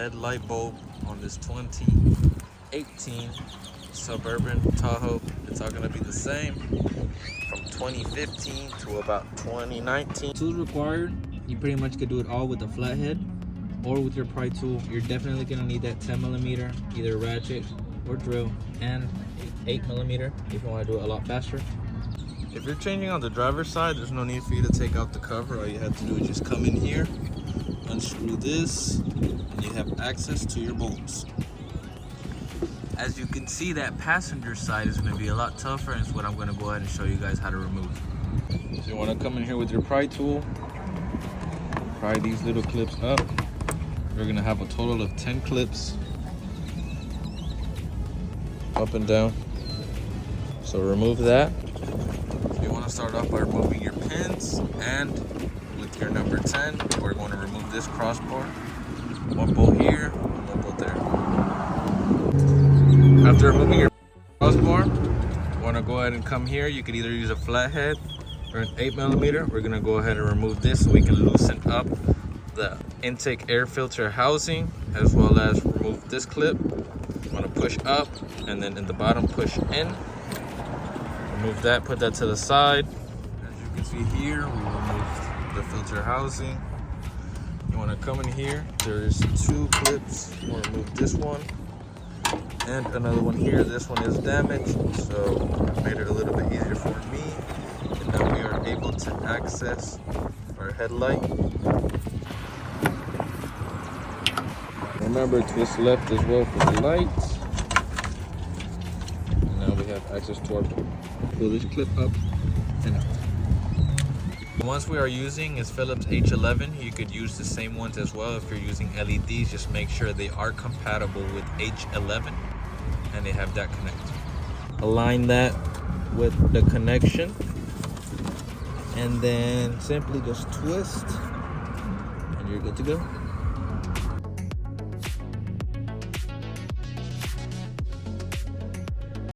headlight bulb on this 2018 Suburban Tahoe. It's all gonna be the same from 2015 to about 2019. Tools required, you pretty much could do it all with a flathead or with your pry tool. You're definitely gonna need that 10mm, either ratchet or drill, and 8mm if you wanna do it a lot faster. If you're changing on the driver's side, there's no need for you to take out the cover. All you have to do is just come in here, unscrew this, and you have access to your bolts. As you can see, that passenger side is going to be a lot tougher, and it's what I'm going to go ahead and show you guys how to remove. So you want to come in here with your pry tool, pry these little clips up. You're going to have a total of 10 clips up and down. So remove that. You want to start off by removing your pins, and with your number 10, we're going to remove this crossbar. One bolt here, one bolt there. After removing your crossbar, you want to go ahead and come here. You could either use a flathead or an 8mm. We're going to go ahead and remove this so we can loosen up the intake air filter housing, as well as remove this clip. You want to push up, and then in the bottom push in. Remove that, put that to the side. As you can see here, we removed the filter housing. You want to come in here, there's 2 clips. You want to remove this one and another one here. This one is damaged, so I made it a little bit easier for me. And now we are able to access our headlight. Remember, twist left as well for the lights. And now we have access to our pole. Pull this clip up and out. The ones we are using is Philips H11. You could use the same ones as well if you're using LEDs. Just make sure they are compatible with H11 and they have that connector. Align that with the connection and then simply just twist and you're good to go.